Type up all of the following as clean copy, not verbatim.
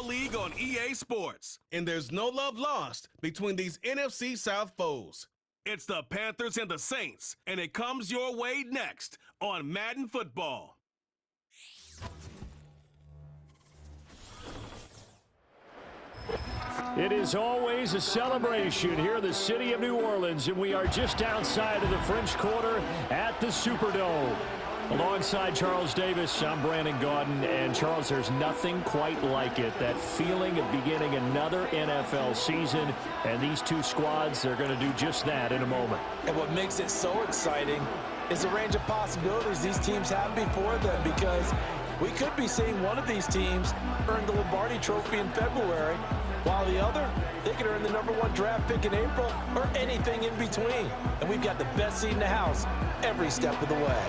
All-League on EA Sports. And there's no love lost between these NFC South foes. It's the Panthers and the Saints, and it comes your way next on Madden Football. It is always a celebration here in the city of New Orleans, and we are just outside of the French Quarter at the Superdome. Alongside Charles Davis, I'm Brandon Gaudin, and Charles, there's nothing quite like it. That feeling of beginning another NFL season, and these two squads are going to do just that in a moment. And what makes it so exciting is the range of possibilities these teams have before them, because we could be seeing one of these teams earn the Lombardi Trophy in February, while the other, they could earn the #1 draft pick in April or anything in between. And we've got the best seat in the house every step of the way.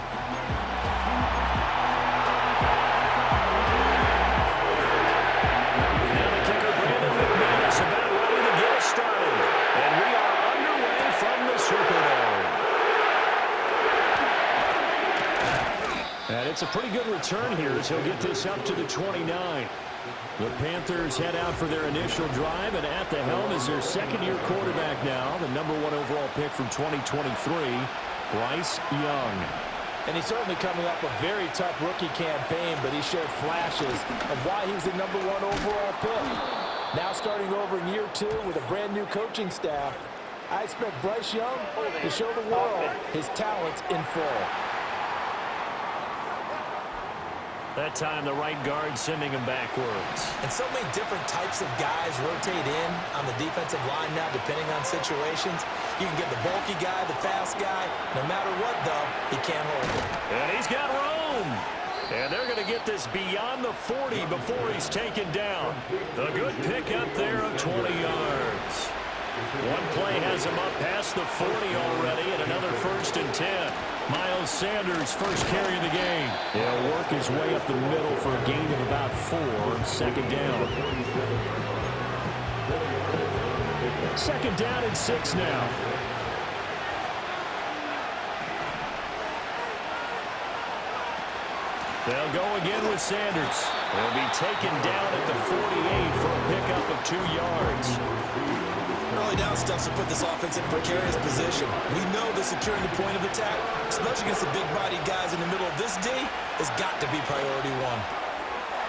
Now the kicker, Brandon McManus, about ready to get us started. And we are underway from the Superdome. And it's a pretty good return here as he'll get this up to the 29. The Panthers head out for their initial drive, and at the helm is their second-year quarterback now, the #1 overall pick from 2023, Bryce Young. And he's certainly coming off a very tough rookie campaign, but he showed flashes of why he was the #1 overall pick. Now starting over in year 2 with a brand-new coaching staff, I expect Bryce Young to show the world his talents in full. That time, the right guard sending him backwards. And so many different types of guys rotate in on the defensive line now, depending on situations. You can get the bulky guy, the fast guy. No matter what, though, he can't hold it. And he's got room. And they're going to get this beyond the 40 before he's taken down. A good pickup there of 20 yards. One play has him up past the 40 already, and another 1st and 10. Miles Sanders first carry of the game. He'll work his way up the middle for a gain of about 4, 2nd down. 2nd down and 6 now. They'll go again with Sanders. He'll be taken down at the 48 for a pickup of 2 yards. Early down stuff to put this offense in a precarious position. We know that securing the point of attack, especially against the big-bodied guys in the middle of this D, has got to be priority 1.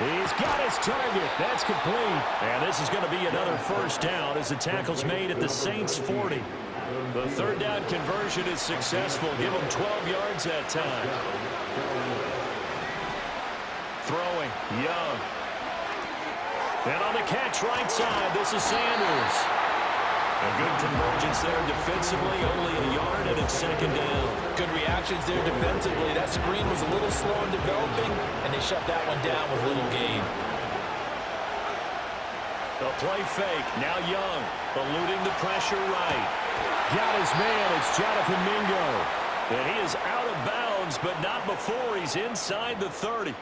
He's got his target. That's complete. And this is going to be another 1st down as the tackle's made at the Saints' 40. The 3rd down conversion is successful. Give him 12 yards that time. Throwing, Young. And on the catch right side, this is Sanders. A good convergence there defensively, only a yard, and it's 2nd down. Good reactions there defensively. That screen was a little slow in developing, and they shut that one down with little gain. The play fake, now Young, eluding the pressure right. Got his man, it's Jonathan Mingo. And he is out of bounds, but not before he's inside the 30.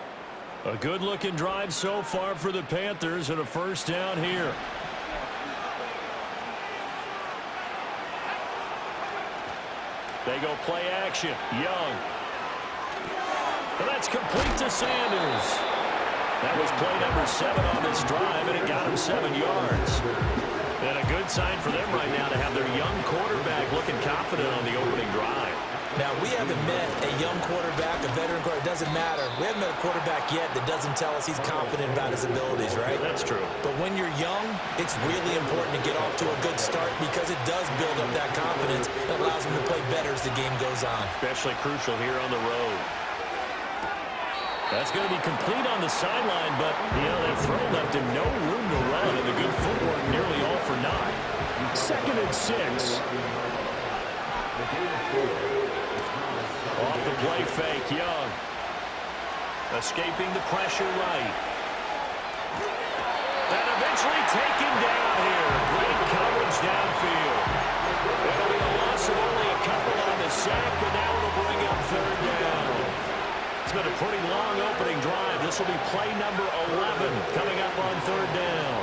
A good-looking drive so far for the Panthers, and a 1st down here. They go play action. Young. And that's complete to Sanders. That was play number 7 on this drive, and it got him 7 yards. And a good sign for them right now to have their young quarterback looking confident on the opening drive. Now, we haven't met a young quarterback, a veteran quarterback. It doesn't matter. We haven't met a quarterback yet that doesn't tell us he's confident about his abilities, right? That's true. But when you're young, it's really important to get off to a good start because it does build up that confidence that allows him to play better as the game goes on. Especially crucial here on the road. That's going to be complete on the sideline, but, that throw left him no room to run, and the good footwork nearly all for naught. 2nd and 6. Off the play fake, Young. Escaping the pressure right. And eventually taken down here. Great coverage downfield. That'll be a loss of only a couple on the sack, but now it'll bring up 3rd down. It's been a pretty long opening drive. This will be play number 11 coming up on 3rd down.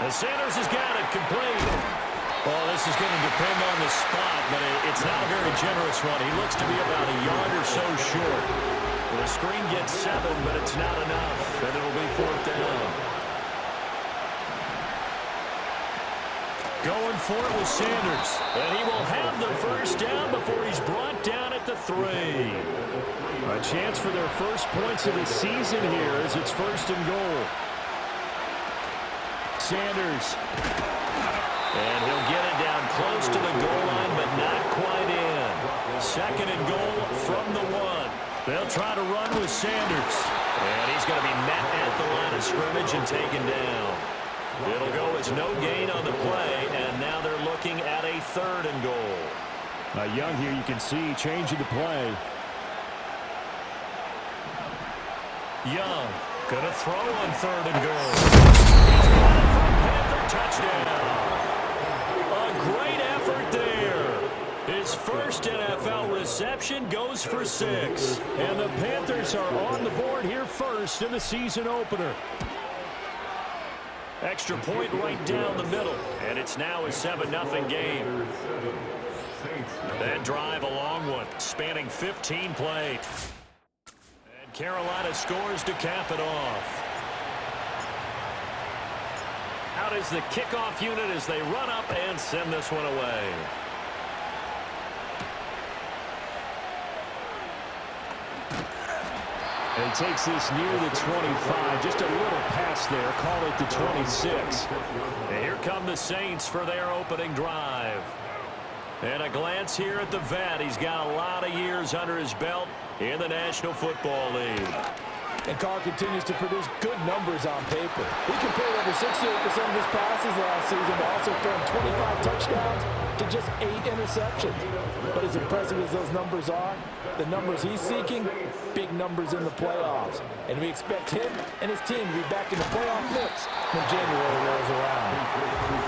And Sanders has got it complete. Well, this is going to depend on the spot, but it's not a very generous one. He looks to be about a yard or so short. The screen gets 7, but it's not enough, and it'll be 4th down. Going for it with Sanders. And he will have the first down before he's brought down at the 3. A chance for their first points of the season here as it's 1st and goal. Sanders. And he'll get it down close to the goal line, but not quite in. 2nd and goal from the 1. They'll try to run with Sanders. And he's going to be met at the line of scrimmage and taken down. It'll go as no gain on the play, and now they're looking at a 3rd and goal. Young here, you can see changing the play. Young going to throw on 3rd and goal. He's got it for a Panther touchdown. A great effort there. His first NFL reception goes for 6. And the Panthers are on the board here first in the season opener. Extra point right down the middle, and it's now a 7-0 game. That drive, a long one, spanning 15 plays. And Carolina scores to cap it off. Out is the kickoff unit as they run up and send this one away. And he takes this near the 25. Just a little pass there. Call it the 26. And here come the Saints for their opening drive. And a glance here at the vet. He's got a lot of years under his belt in the National Football League. And Carr continues to produce good numbers on paper. He completed over 68% of his passes last season, but also throwing 25 touchdowns to just 8 interceptions. But as impressive as those numbers are, the numbers he's seeking, big numbers in the playoffs. And we expect him and his team to be back in the playoff mix when January rolls around.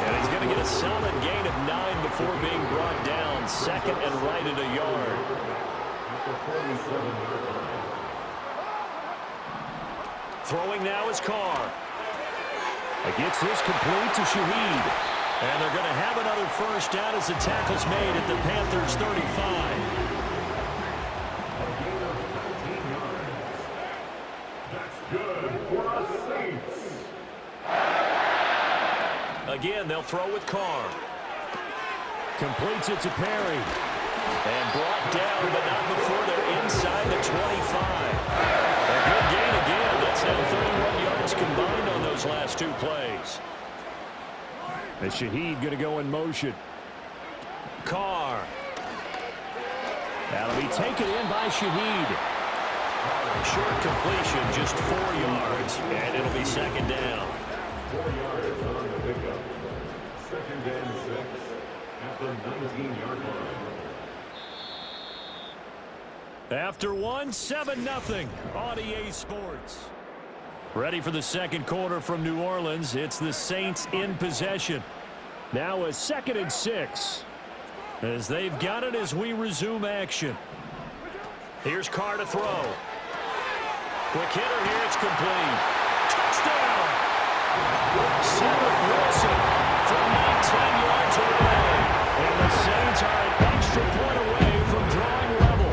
And he's going to get a solid gain of 9 before being brought down. 2nd and right at a yard. Throwing now is Carr. Gets this complete to Shaheed. And they're going to have another first down as the tackle's made at the Panthers' 35. Again, they'll throw with Carr. Completes it to Perry. And brought down, but not before they're inside the 25. A good gain again. That's now 31 yards combined on those last 2 plays. And Shaheed going to go in motion. Carr. That'll be taken in by Shaheed. Short completion, just 4 yards, and it'll be 2nd down. 4 yards on the pickup. 2nd and 6 at the 19-yard line. After 1, 7-0 on EA Sports. Ready for the second quarter from New Orleans. It's the Saints in possession. Now a 2nd and 6. As they've got it as we resume action. Here's Carr to throw. Quick hitter here, it's complete. Touchdown! Cedric Wilson from 19 yards away. And the Saints are an extra point away from drawing level.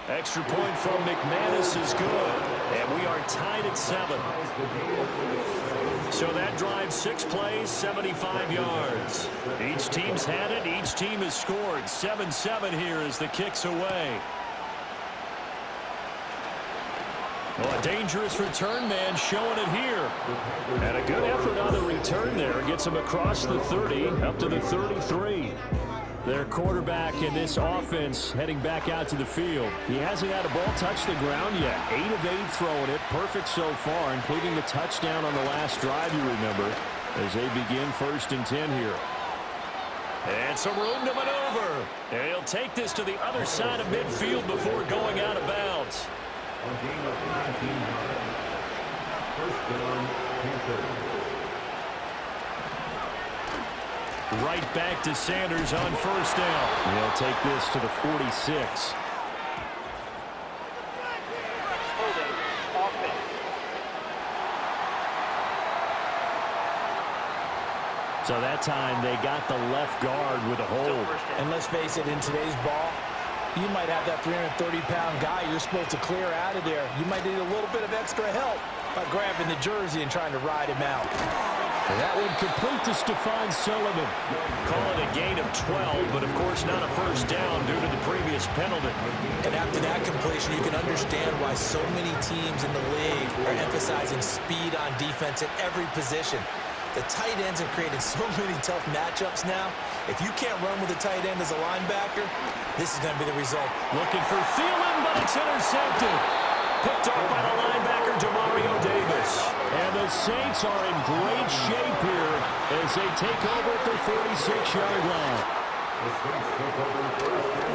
Extra point from McManus is good. And we are tied at 7. So that drive, 6 plays, 75 yards. Each team's had it. Each team has scored. 7-7 here as the kick's away. Well, a dangerous return man showing it here. And a good effort on the return there. Gets him across the 30 up to the 33. Their quarterback in this offense heading back out to the field. He hasn't had a ball touch the ground yet. 8 of 8 throwing it. Perfect so far, including the touchdown on the last drive, you remember, as they begin 1st and 10 here. And some room to maneuver. And he'll take this to the other side of midfield before going out of bounds. A gain of 19 yards. 1st down, Panthers. Right back to Sanders on 1st down. And he'll take this to the 46. So that time they got the left guard with a hold. And let's face it, in today's ball, you might have that 330-pound guy you're supposed to clear out of there. You might need a little bit of extra help by grabbing the jersey and trying to ride him out. And that one complete to Stephon Sullivan. Call it a gain of 12, but of course not a first down due to the previous penalty. And after that completion, you can understand why so many teams in the league are emphasizing speed on defense at every position. The tight ends have created so many tough matchups now. If you can't run with a tight end as a linebacker, this is going to be the result. Looking for Thielen, but it's intercepted. Picked off by the linebacker, Demario Davis. And the Saints are in great shape here as they take over at the 36-yard line.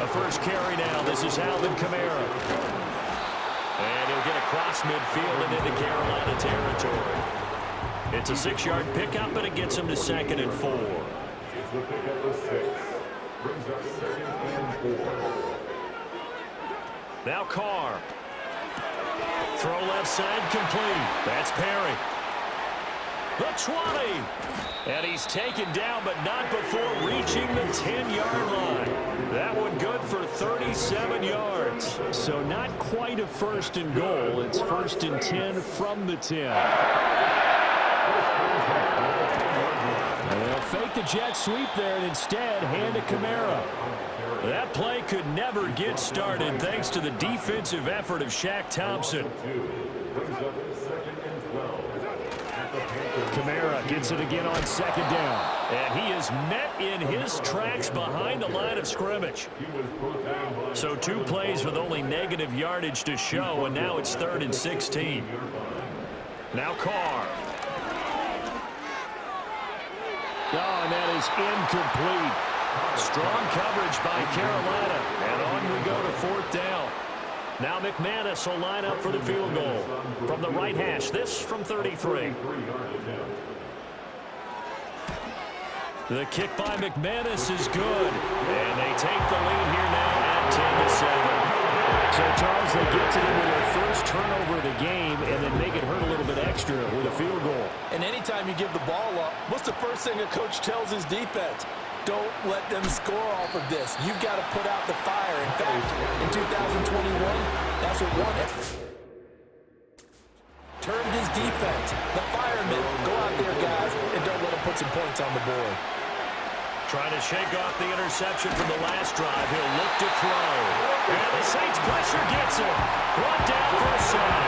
The first carry now. This is Alvin Kamara. And he'll get across midfield and into Carolina territory. It's a 6-yard pickup, but it gets him to 2nd and 4. It's the pickup of 6. Brings up 2nd and 4. Now Carr. Throw left side complete. That's Perry. The 20. And he's taken down, but not before reaching the 10-yard line. That one good for 37 yards. So not quite a 1st and goal. It's 1st and 10 from the 10. And they'll fake the jet sweep there and instead hand to Kamara. That play could never get started thanks to the defensive effort of Shaq Thompson. Kamara gets it again on 2nd down. And he is met in his tracks behind the line of scrimmage. So 2 plays with only negative yardage to show, and now it's 3rd and 16. Now Carr. Oh, and that is incomplete. Strong coverage by Carolina. And on we go to 4th down. Now McManus will line up for the field goal. From the right hash, this from 33. The kick by McManus is good. And they take the lead here now at 10-7. So, Charles, they get to them with their first turnover of the game and then make it hurt a little bit extra with a field goal. And anytime you give the ball up, what's the first thing a coach tells his defense? Don't let them score off of this. You've got to put out the fire. In fact, in 2021, that's what won it. Termed his defense, the firemen. Go out there, guys, and don't let them put some points on the board. Trying to shake off the interception from the last drive. He'll look to throw. And the Saints pressure gets him. Brought down for a sack.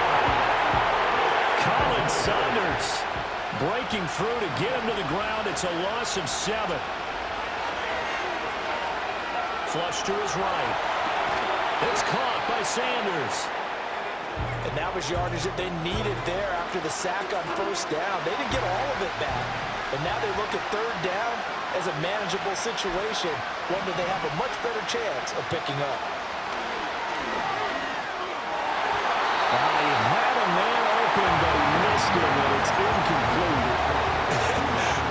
Colin Saunders breaking through to get him to the ground. It's a loss of 7. Flush to his right. It's caught by Sanders. And that was yardage that they needed there after the sack on 1st down. They didn't get all of it back. And now they look at 3rd down as a manageable situation, one that they have a much better chance of picking up. He had a man open, but he missed him, and it's incomplete.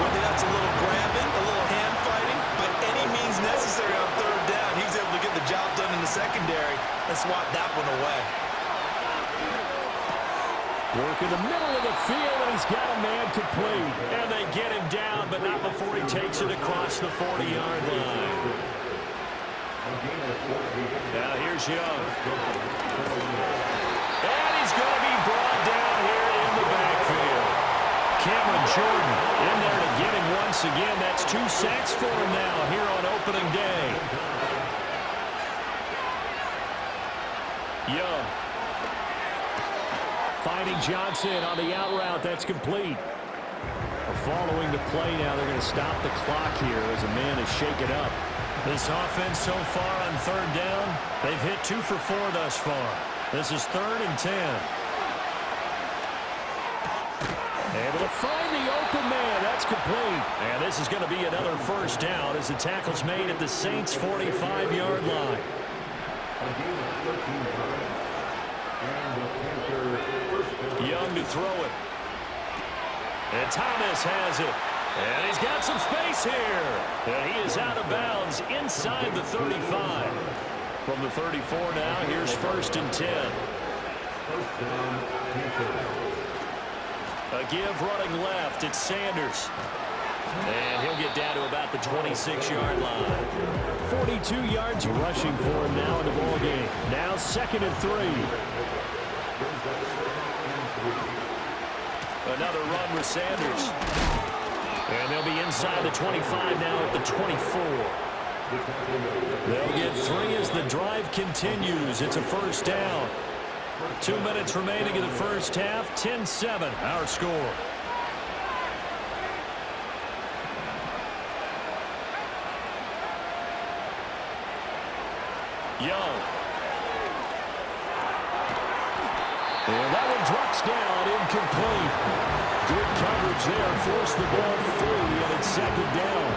Whether that's a little grabbing, a little hand fighting, but any means necessary on 3rd down, he's able to get the job done in the secondary and swat that one away. Work in the middle of the field, and he's got a man complete. And they get him down, but not before he takes it across the 40-yard line. Now here's Young. And he's going to be brought down here in the backfield. Cameron Jordan in there to get him once again. That's 2 sacks for him now here on opening day. Young. Finding Johnson on the out route. That's complete. Following the play now, they're going to stop the clock here as a man is shaken up. This offense so far on 3rd down, they've hit 2 for 4 thus far. This is 3rd and 10. Able to find the open man. That's complete. And this is going to be another 1st down as the tackle's made at the Saints' 45-yard line. Young to throw it. And Thomas has it. And he's got some space here. And he is out of bounds inside the 35. From the 34 now, here's 1st and 10. A give running left. It's Sanders. And he'll get down to about the 26-yard line. 42 yards rushing for him now in the ball game. Now 2nd and 3. Another run with Sanders. And they'll be inside the 25 now at the 24. They'll get 3 as the drive continues. It's a first down. 2 minutes remaining in the first half. 10-7, our score. Young. And that one drops down, incomplete. Good coverage there, forced the ball free, and it's second down.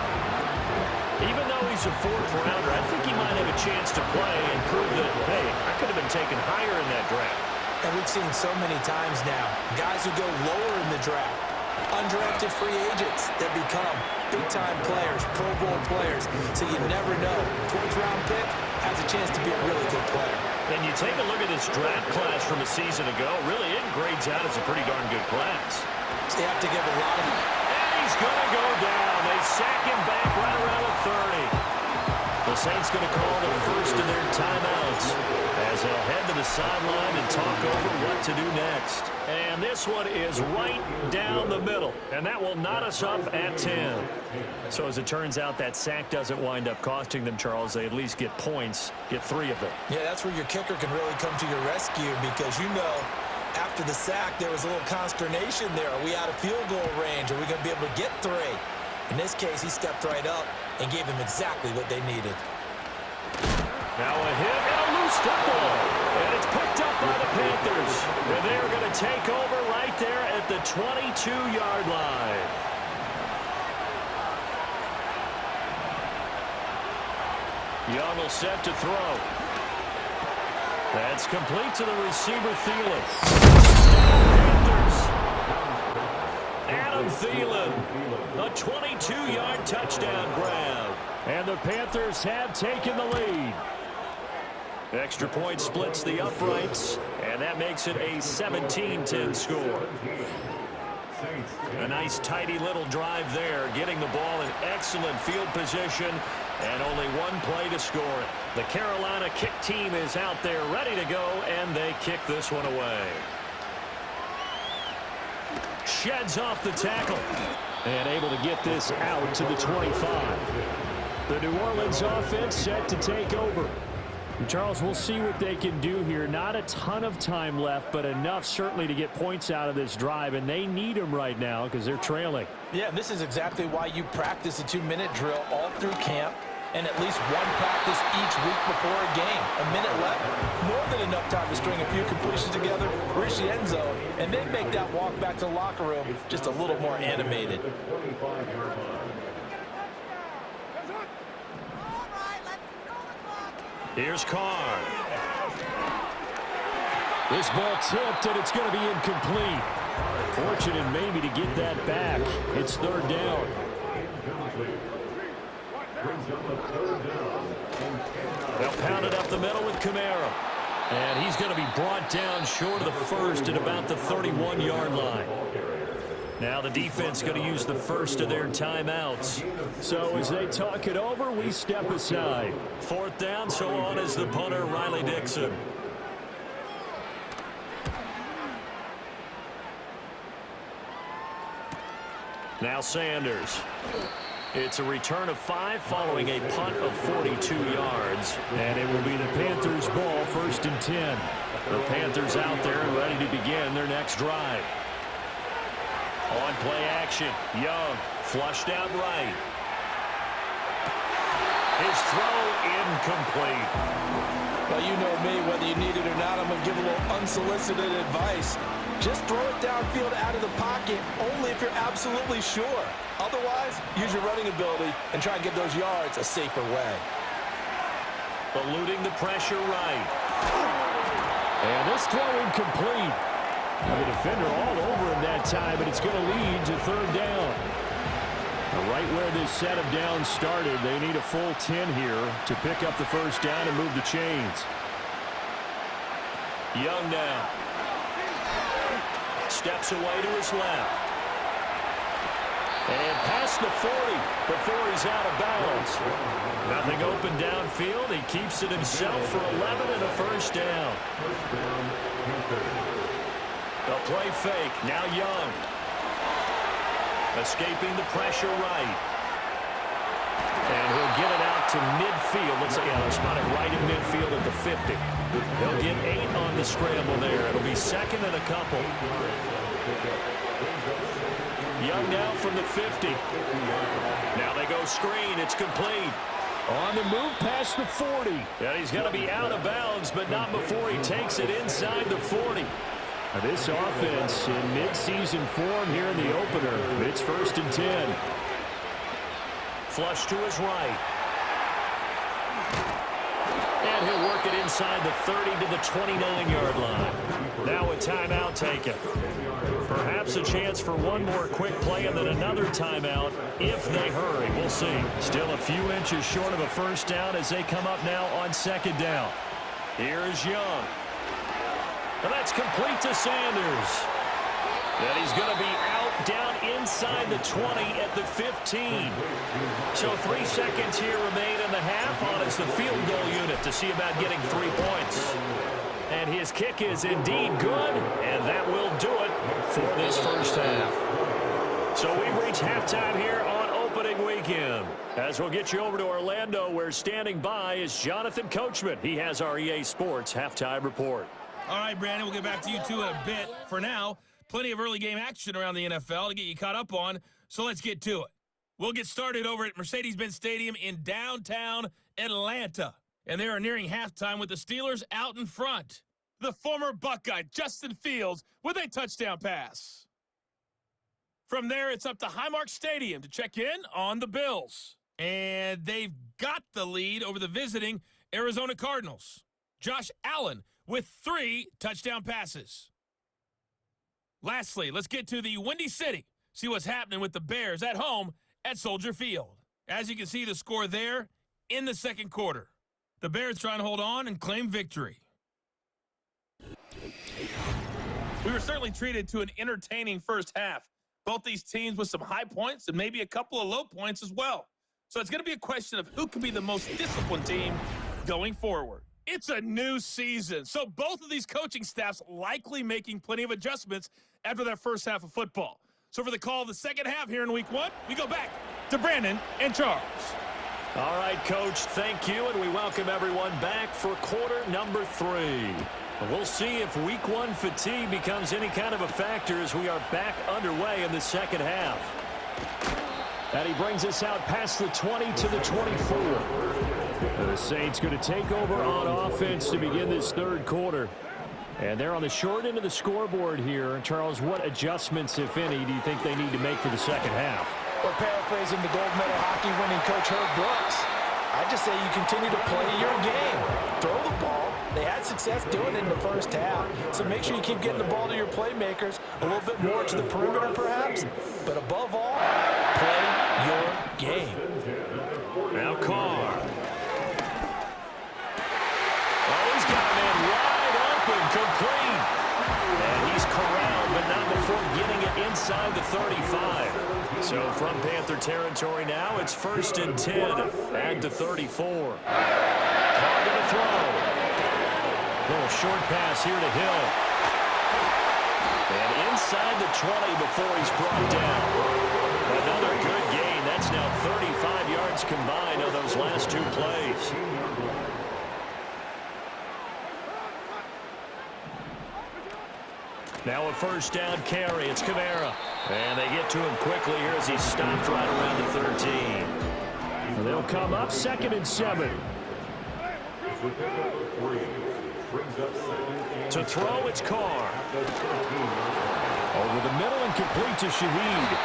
Even though he's a fourth rounder, I think he might have a chance to play and prove that, hey, I could have been taken higher in that draft. And we've seen so many times now, guys who go lower in the draft, undrafted free agents that become big-time players, Pro Bowl players, so you never know. Fourth-round pick has a chance to be a really good player. And you take a look at this draft class from a season ago, really it grades out as a pretty darn good class. So you have to give a lot of... And he's going to go down. They sack him back right around the 30. The Saints going to call the first of their timeouts as they'll head to the sideline and talk over what to do next. And this one is right down the middle, and that will knot us up at 10. So as it turns out, that sack doesn't wind up costing them, Charles. They at least get points, get 3 of them. Yeah, that's where your kicker can really come to your rescue because, you know, after the sack, there was a little consternation there. Are we out of field goal range? Are we going to be able to get 3? In this case, he stepped right up and gave them exactly what they needed. Now a hit and a loose football. And it's picked up by the Panthers. And they're going to take over right there at the 22-yard line. Young will set to throw. That's complete to the receiver, Thielen. Panthers. Adam Thielen. A 22-yard touchdown grab. And the Panthers have taken the lead. Extra point splits the uprights, and that makes it a 17-10 score. A nice, tidy little drive there, getting the ball in excellent field position, and only one play to score it. The Carolina kick team is out there ready to go, and they kick this one away. Sheds off the tackle. And able to get this out to the 25. The New Orleans offense set to take over. Charles, we'll see what they can do here. Not a ton of time left, but enough certainly to get points out of this drive, and they need them right now because they're trailing. Yeah, and this is exactly why you practice a 2-minute drill all through camp and at least one practice each week before a game. A minute left, more than enough time to string a few completions together, reach the end zone, and then make that walk back to the locker room just a little more animated. Here's Carr. This ball tipped, and it's going to be incomplete. Fortunate maybe to get that back. It's third down. They'll pound it up the middle with Kamara. And he's going to be brought down short of the first at about the 31-yard line. Now the defense going to use the first of their timeouts. So as they talk it over, we step aside. Fourth down, so on is the punter, Riley Dixon. Now Sanders. It's a return of 5 following a punt of 42 yards. And it will be the Panthers' ball, 1st and 10. The Panthers out there and ready to begin their next drive. On play action, Young flushed out right. His throw incomplete. Well, you know me, whether you need it or not, I'm going to give a little unsolicited advice. Just throw it downfield out of the pocket only if you're absolutely sure. Otherwise, use your running ability and try and get those yards a safer way. Eluding the pressure right. And this throw incomplete. The defender all over him that time, but it's going to lead to third down. Right where this set of downs started, they need a full 10 here to pick up the first down and move the chains. Young now. Steps away to his left. And past the 40 before he's out of bounds. Nothing open downfield. He keeps it himself for 11 and a first down. A play fake. Now Young. Escaping the pressure right. And he'll get it out to midfield. Let's say, they'll spot it right in midfield at the 50. They'll get 8 on the scramble there. It'll be second and a couple. Young now from the 50. Now they go screen. It's complete. On the move past the 40. And he's going to be out of bounds, but not before he takes it inside the 40. This offense in mid-season form here in the opener. It's 1st and 10. Flush to his right. And he'll work it inside the 30 to the 29-yard line. Now a timeout taken. Perhaps a chance for one more quick play and then another timeout if they hurry. We'll see. Still a few inches short of a first down as they come up now on 2nd down. Here's Young. And that's complete to Sanders. And he's going to be out down inside the 20 at the 15. So 3 seconds here remain in the half on as the field goal unit to see about getting 3 points. And his kick is indeed good, and that will do it for this first half. So we reach halftime here on opening weekend. As we'll get you over to Orlando, where standing by is Jonathan Coachman. He has our EA Sports halftime report. All right, Brandon, we'll get back to you two in a bit. For now, plenty of early game action around the NFL to get you caught up on, so let's get to it. We'll get started over at Mercedes-Benz Stadium in downtown Atlanta. And they are nearing halftime with the Steelers out in front. The former Buckeye, Justin Fields, with a touchdown pass. From there, it's up to Highmark Stadium to check in on the Bills. And they've got the lead over the visiting Arizona Cardinals. Josh Allen with 3 touchdown passes. Lastly, let's get to the Windy City. See what's happening with the Bears at home at Soldier Field. As you can see, the score there in the second quarter. The Bears trying to hold on and claim victory. We were certainly treated to an entertaining first half. Both these teams with some high points and maybe a couple of low points as well. So it's going to be a question of who can be the most disciplined team going forward. It's a new season, so both of these coaching staffs likely making plenty of adjustments after that first half of football. So for the call of the second half here in week 1, we go back to Brandon and Charles. All right, Coach, thank you, and we welcome everyone back for quarter number 3. We'll see if week 1 fatigue becomes any kind of a factor as we are back underway in the second half. And he brings us out past the 20 to the 24. And the Saints going to take over on offense to begin this third quarter. And they're on the short end of the scoreboard here. Charles, what adjustments, if any, do you think they need to make for the second half? Well, paraphrasing the gold medal hockey winning coach Herb Brooks, I just say you continue to play your game. Throw the ball. They had success doing it in the first half. So make sure you keep getting the ball to your playmakers a little bit more to the perimeter perhaps. But above all, play your game. Now Carr. Oh, he's got a man wide open, complete. And he's corralled, but not before getting it inside the 35. So from Panther territory now, it's 1st and 10 at the 34. Carr to the throw. Little short pass here to Hill. And inside the 20 before he's brought down. Another good gain. That's now 35 yards combined on those last 2 plays. Now a first down carry. It's Kamara. And they get to him quickly here as he's stopped right around the 13. They'll come up 2nd and 7. To throw, it's Carr. Over the middle and complete to Shaheed.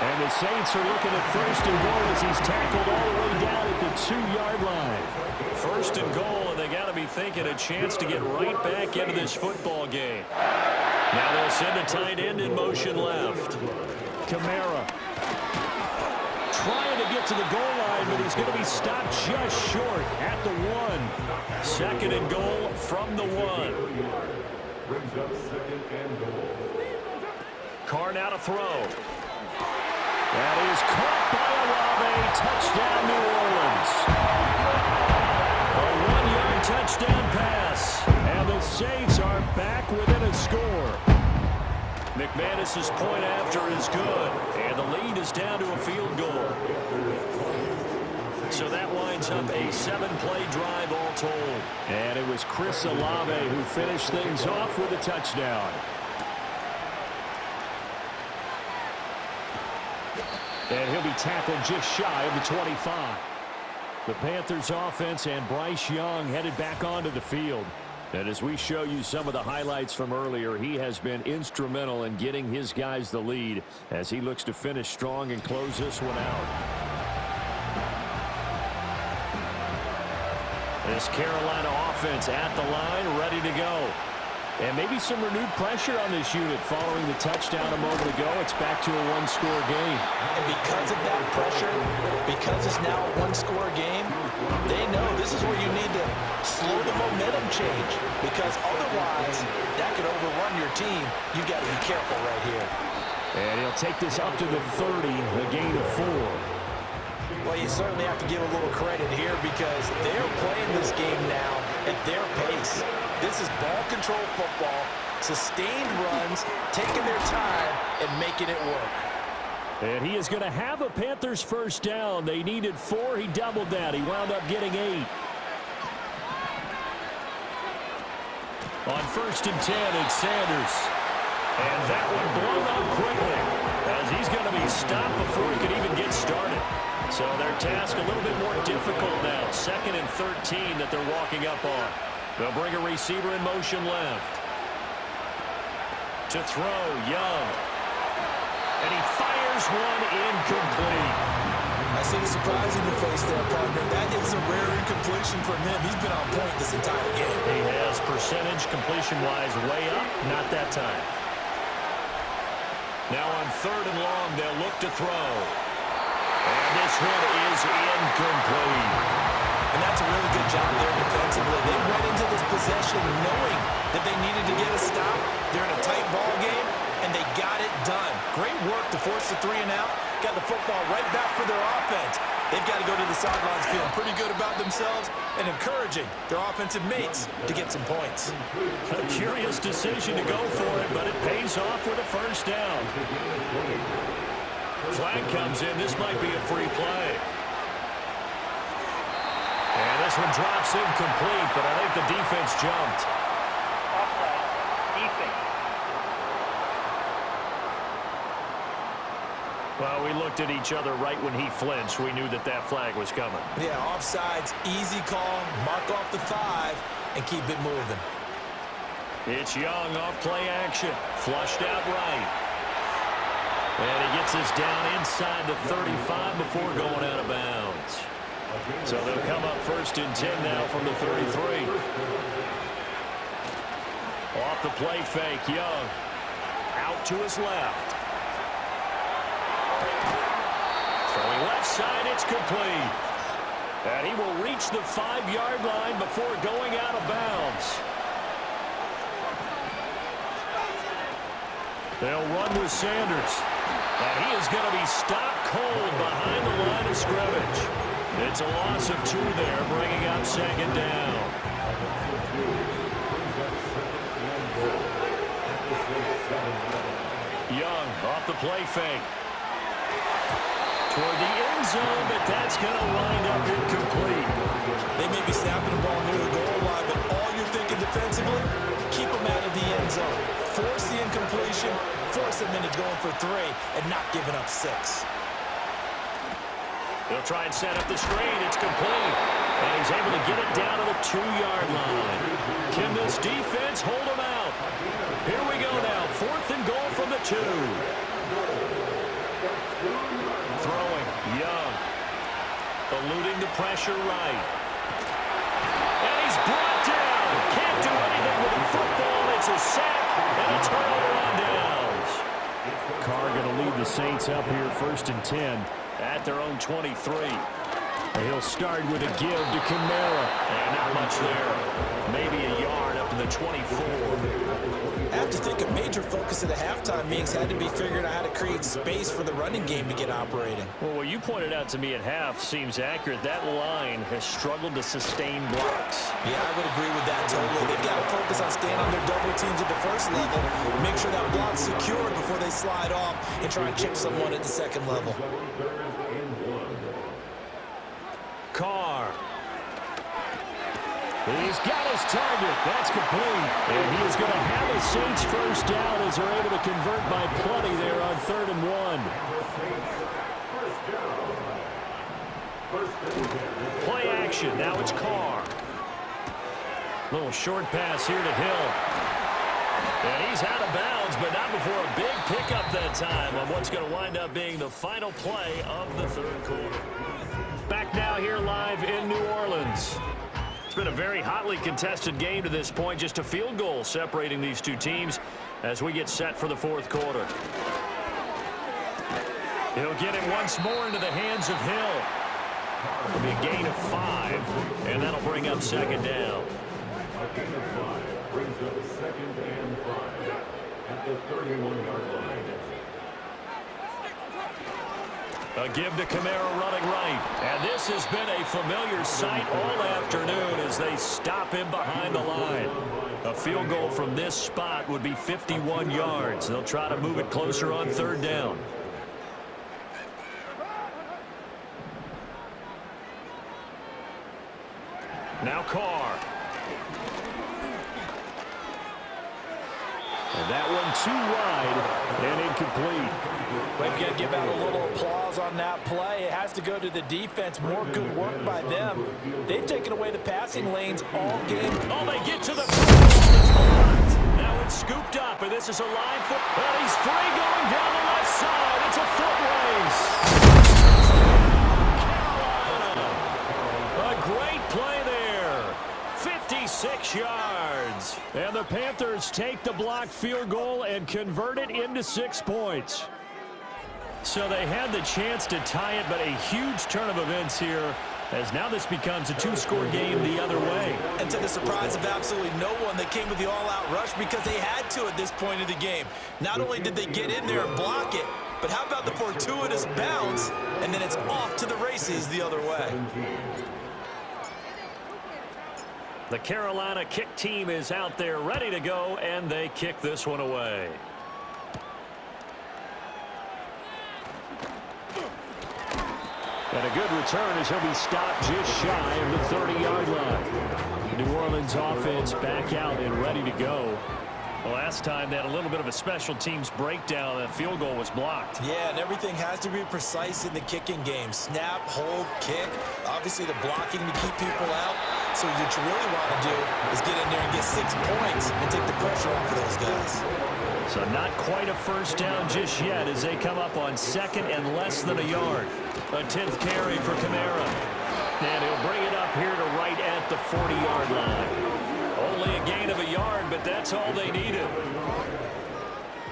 And the Saints are looking at 1st and goal as he's tackled all the way down at the 2-yard line. 1st and goal, and they got to be thinking a chance to get right back into this football game. Now they'll send a tight end in motion left. Kamara trying to get to the goal line, but he's going to be stopped just short at the 1. 2nd and goal from the 1. Carr now to throw. That is caught by Olave. Touchdown, New Orleans. A 1-yard touchdown pass. And the Saints are back within a score. McManus's point after is good, and the lead is down to a field goal. So that winds up a 7-play drive all told. And it was Chris Olave who finished things off with a touchdown. And he'll be tackled just shy of the 25. The Panthers offense and Bryce Young headed back onto the field. And as we show you some of the highlights from earlier, he has been instrumental in getting his guys the lead as he looks to finish strong and close this one out. This Carolina offense at the line, ready to go. And maybe some renewed pressure on this unit following the touchdown a moment ago. It's back to a one-score game. And because of that pressure, because it's now a one-score game, they know this is where you need to slow the momentum change, because otherwise that could overrun your team. You've got to be careful right here. And he'll take this up to the 30, a gain of 4. Well, you certainly have to give a little credit here because they're playing this game now at their pace. This is ball control football, sustained runs, taking their time and making it work. And he is going to have a Panthers first down. They needed 4. He doubled that. He wound up getting 8. On 1st and 10, it's Sanders. And that one blown up quickly as he's going to be stopped before he could even get started. So their task a little bit more difficult now. 2nd and 13 that they're walking up on. They'll bring a receiver in motion left. To throw, Young. And he fires one incomplete. I see the surprise in your face there, partner. That is a rare incompletion from him. He's been on point this entire game. He has percentage completion-wise way up. Not that time. Now on 3rd and long, they'll look to throw. And this one is incomplete. And that's a really good job there defensively. They went into this possession knowing that they needed to get a stop. They're in a tight ball game, and they got it done. Great work to force the 3 and out. Got the football right back for their offense. They've got to go to the sidelines feeling pretty good about themselves and encouraging their offensive mates to get some points. A curious decision to go for it, but it pays off with a first down. Flag comes in. This might be a free play. And this one drops incomplete, but I think the defense jumped. Offside. Defense. Well, we looked at each other right when he flinched. We knew that that flag was coming. Yeah, offsides, easy call. Mark off the 5 and keep it moving. It's Young off play action. Flushed out right. And he gets this down inside the 35 before going out of bounds. So they'll come up 1st and 10 now from the 33. Off the play fake, Young. Out to his left. Throwing left side, it's complete. And he will reach the 5-yard line before going out of bounds. They'll run with Sanders. And he is going to be stopped cold behind the line of scrimmage. It's a loss of 2 there, bringing up 2nd down. Young off the play fake. Toward the end zone, but that's going to wind up incomplete. They may be snapping the ball near the goal line, but all you're thinking defensively, keep them out of the end zone. Force the incompletion, force them into going for 3, and not giving up 6. He'll try and set up the screen. It's complete. And he's able to get it down to the 2-yard line. Can this defense hold him out? Here we go now. 4th and goal from the 2. Throwing. Young. Eluding the pressure right. And he's brought down. Can't do anything with the football. It's a sack and a turnover on downs. Carr going to lead the Saints up here 1st and 10. At their own 23. And he'll start with a give to Kamara. And not much there. Maybe a yard up to the 24. have to think a major focus of the halftime meetings had to be figuring out how to create space for the running game to get operating. Well, what you pointed out to me at half seems accurate. That line has struggled to sustain blocks. Yeah, I would agree with that totally. They've got to focus on staying on their double teams at the first level, make sure that block's secured before they slide off and try and chip someone at the second level. Carr. He's got his target. That's complete. And he is going to have a Saints first down as they're able to convert by plenty there on 3rd and 1. Play action. Now it's Carr. Little short pass here to Hill. And he's out of bounds, but not before a big pickup that time on what's going to wind up being the final play of the 3rd quarter. Back now here live in New Orleans. It's been a very hotly contested game to this point. Just a field goal separating these two teams as we get set for the 4th quarter. He'll get it once more into the hands of Hill. It'll be a gain of 5, and that'll bring up 2nd down. A gain of 5 brings up 2nd and 5 at the 31-yard line. A give to Kamara running right. And this has been a familiar sight all afternoon as they stop him behind the line. A field goal from this spot would be 51 yards. They'll try to move it closer on 3rd down. Now Carr. And that one too wide and incomplete. We've got to give out a little applause on that play. It has to go to the defense. More good work by them. They've taken away the passing lanes all game. Oh, they get to the now it's scooped up, and this is a line for. And he's free going down the left side. It's a foot race. Carolina. A great play there. 56 yards. And the Panthers take the blocked field goal and convert it into 6 points. So they had the chance to tie it, but a huge turn of events here as now this becomes a 2-score game the other way. And to the surprise of absolutely no one, they came with the all-out rush because they had to at this point of the game. Not only did they get in there and block it, but how about the fortuitous bounce, and then it's off to the races the other way. The Carolina kick team is out there ready to go, and they kick this one away. And a good return as he'll be stopped just shy of the 30-yard line. The New Orleans offense back out and ready to go. Last time they had a little bit of a special teams breakdown. That field goal was blocked. Yeah, and everything has to be precise in the kicking game. Snap, hold, kick. Obviously the blocking to keep people out. So what you really want to do is get in there and get 6 points and take the pressure off of those guys. So not quite a first down just yet as they come up on 2nd and less than a yard. A 10th carry for Kamara. And he'll bring it up here to right at the 40-yard line. Only a gain of a yard, but that's all they needed.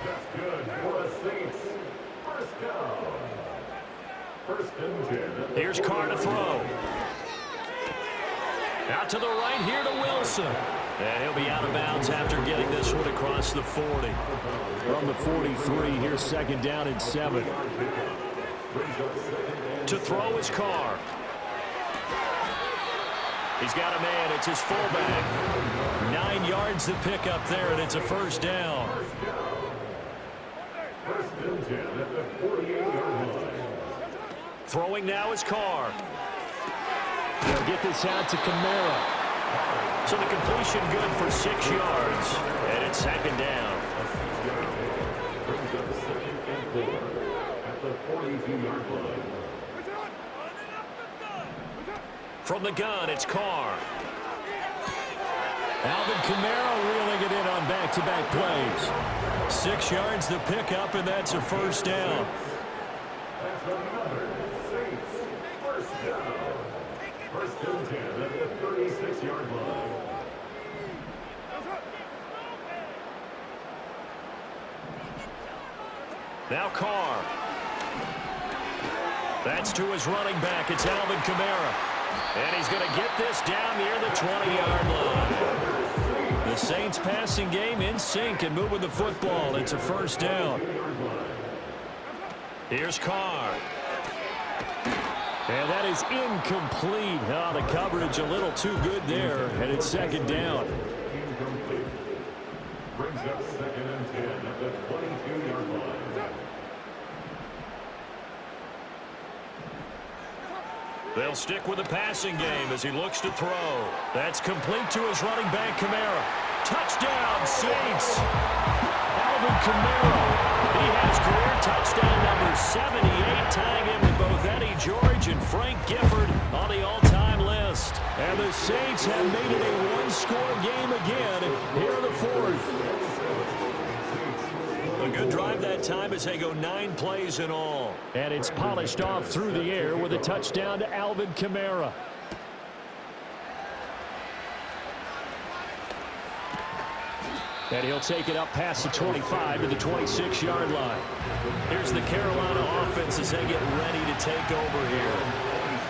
That's good for the Saints. First down. 1st and 10. Here's Carr to throw. Out to the right here to Wilson. And he'll be out of bounds after getting this one across the 40. From the 43, here's 2nd down and 7. To throw is Carr. He's got a man. It's his fullback. 9 yards to pick up there, and it's a first down. 1st and 10 at the 48-yard line. Throwing now is Carr. They'll get this out to Kamara. So the completion good for 6 yards. And it's 2nd down. Brings up 2nd and 4 at the 42-yard line. From the gun, it's Carr. Alvin Kamara reeling it in on back-to-back plays. 6 yards to pick up, and that's a first down. That's another Saints first down. 1st and 10 at the 36-yard line. Now Carr. That's to his running back. It's Alvin Kamara. And he's going to get this down near the 20-yard line. The Saints passing game in sync and moving the football. It's a first down. Here's Carr. And that is incomplete. Oh, the coverage a little too good there, and it's second down. Incomplete. Brings up 2nd and 10 at the 22-yard line. They'll stick with the passing game as he looks to throw. That's complete to his running back, Kamara. Touchdown, Saints. Alvin Kamara. He has career touchdown number 78, tying him with both Eddie George and Frank Gifford on the all-time list. And the Saints have made it a one-score game again here in the fourth. A good drive that time as they go 9 plays in all. And it's polished off through the air with a touchdown to Alvin Kamara. And he'll take it up past the 25 to the 26-yard line. Here's the Carolina offense as they get ready to take over here.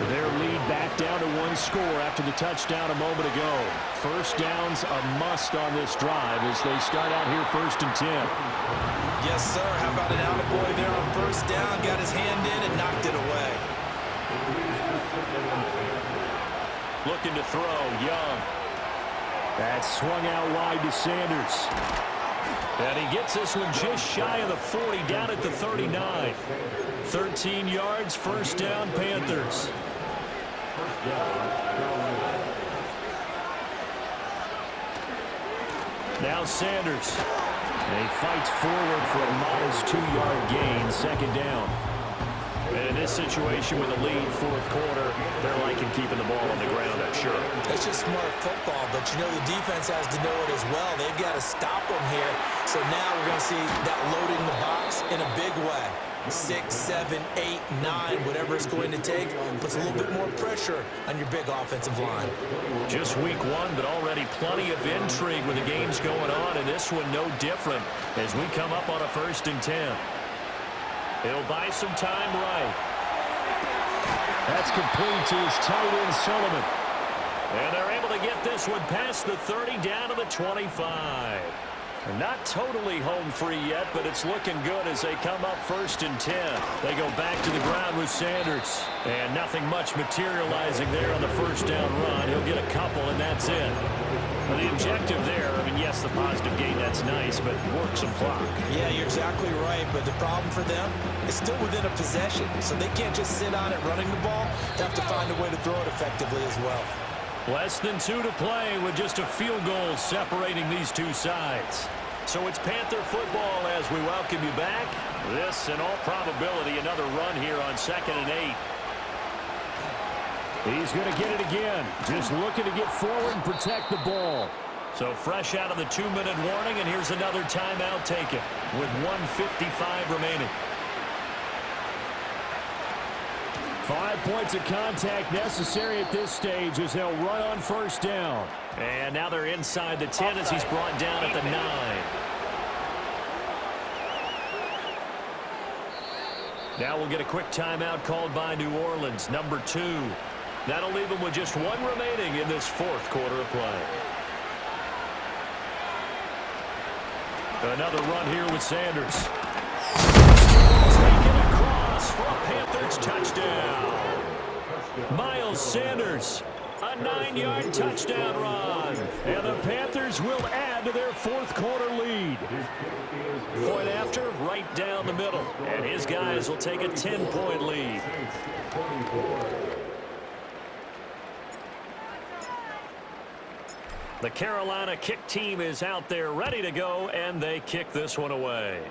Their lead back down to 1 score after the touchdown a moment ago. First down's a must on this drive as they start out here 1st and 10. Yes, sir. How about an attaboy there on first down? Got his hand in and knocked it away. Looking to throw, Young. That's swung out wide to Sanders. And he gets this one just shy of the 40, down at the 39. 13 yards, first down, Panthers. Now Sanders. And he fights forward for a modest 2-yard gain, second down. And in this situation with a lead, fourth quarter, they're liking keeping the ball on the ground, I'm sure. It's just smart football, but you know the defense has to know it as well. They've got to stop them here. So now we're going to see that loading the box in a big way. 6, 7, 8, 9, whatever it's going to take, puts a little bit more pressure on your big offensive line. Just week 1, but already plenty of intrigue with the games going on, and this one no different as we come up on a 1st and 10. He'll buy some time right. That's complete to his tight end, Sullivan. And they're able to get this one past the 30 down to the 25. Not totally home free yet, but it's looking good as they come up 1st and 10. They go back to the ground with Sanders. And nothing much materializing there on the first down run. He'll get a couple, and that's it. Well, the objective there, I mean, yes, the positive gain, that's nice, but work some clock. Yeah, you're exactly right, but the problem for them is still within a possession, so they can't just sit on it running the ball. They have to find a way to throw it effectively as well. Less than 2 to play with just a field goal separating these two sides. So it's Panther football as we welcome you back. This, in all probability, another run here on 2nd and 8. He's going to get it again. Just looking to get forward and protect the ball. So fresh out of the 2-minute warning, and here's another timeout taken with 1:55 remaining. 5 points of contact necessary at this stage as they'll run on first down. And now they're inside the 10 as he's brought down at the 9. Now we'll get a quick timeout called by New Orleans, number 2. That'll leave them with just 1 remaining in this fourth quarter of play. Another run here with Sanders. Taken across for a Panthers touchdown. Miles Sanders, a 9-yard touchdown run. And the Panthers will add to their fourth quarter lead. Point after, right down the middle. And his guys will take a 10-point lead. The Carolina kick team is out there ready to go, and they kick this one away.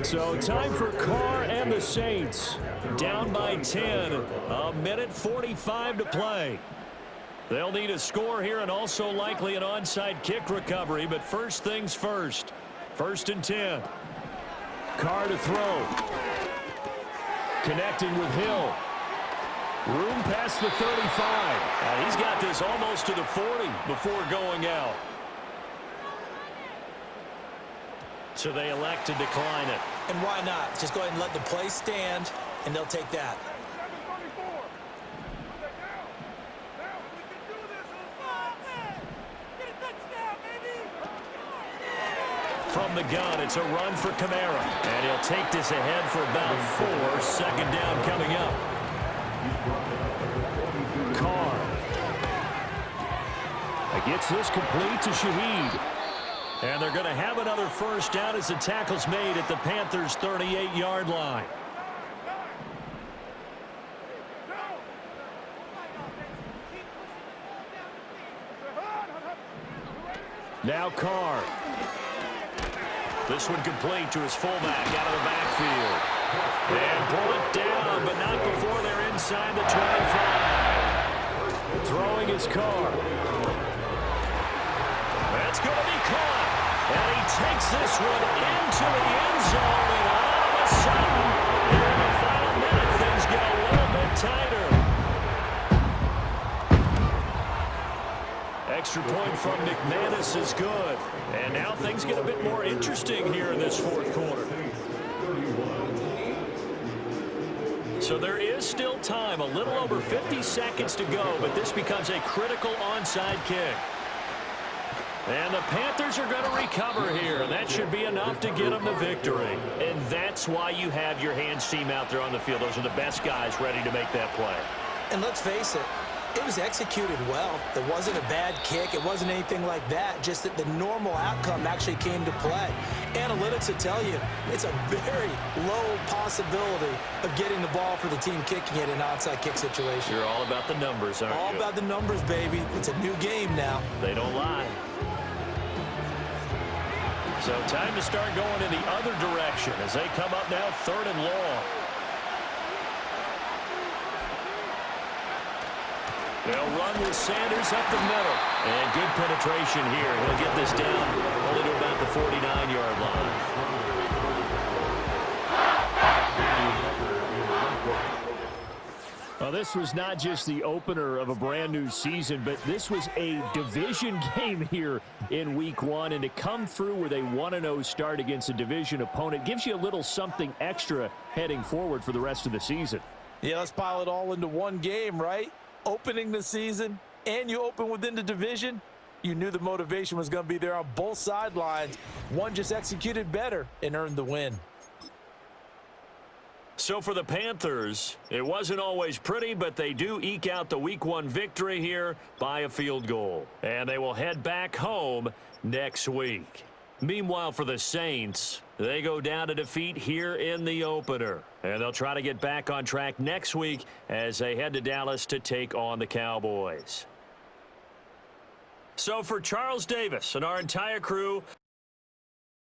So time for Carr and the Saints. Down by 10. A minute 45 to play. They'll need a score here and also likely an onside kick recovery, but first things first. 1st and 10. Carr to throw. Connecting with Hill. Room past the 35. He's got this almost to the 40 before going out. So they elect to decline it. And why not? Just go ahead and let the play stand, and they'll take that. from the gun. It's a run for Kamara. And he'll take this ahead for about 4. Second down coming up. Carr. Gets this complete to Shaheed. And they're going to have another first down as the tackle's made at the Panthers' 38-yard line. Now Carr. This one complete to his fullback out of the backfield. And pull it down, but not before they're inside the 25. Throwing his Carr. That's going to be caught. And he takes this one into the end zone. And all of a sudden, here in the final minute, things get a little bit tighter. Extra point from McManus is good. And now things get a bit more interesting here in this fourth quarter. So there is still time, a little over 50 seconds to go, but this becomes a critical onside kick. And the Panthers are going to recover here. That should be enough to get them the victory. And that's why you have your hands team out there on the field. Those are the best guys ready to make that play. And let's face it, it was executed well. It wasn't a bad kick. It wasn't anything like that. Just that the normal outcome actually came to play. Analytics will tell you it's a very low possibility of getting the ball for the team kicking it in an onside kick situation. You're all about the numbers, aren't you? All about the numbers, baby. It's a new game now. They don't lie. So time to start going in the other direction as they come up now 3rd and long. They'll run with Sanders up the middle. And good penetration here. He'll get this down only to about the 49-yard line. Well, this was not just the opener of a brand new season, but this was a division game here in week 1. And to come through with a 1-0 start against a division opponent gives you a little something extra heading forward for the rest of the season. Yeah, let's pile it all into one game, right? Opening the season, and you open within the division. You knew the motivation was going to be there on both sidelines. One just executed better and earned the win. So for the Panthers, it wasn't always pretty, but they do eke out the week 1 victory here by a field goal. And they will head back home next week. Meanwhile, for the Saints, they go down to defeat here in the opener. And they'll try to get back on track next week as they head to Dallas to take on the Cowboys. So for Charles Davis and our entire crew,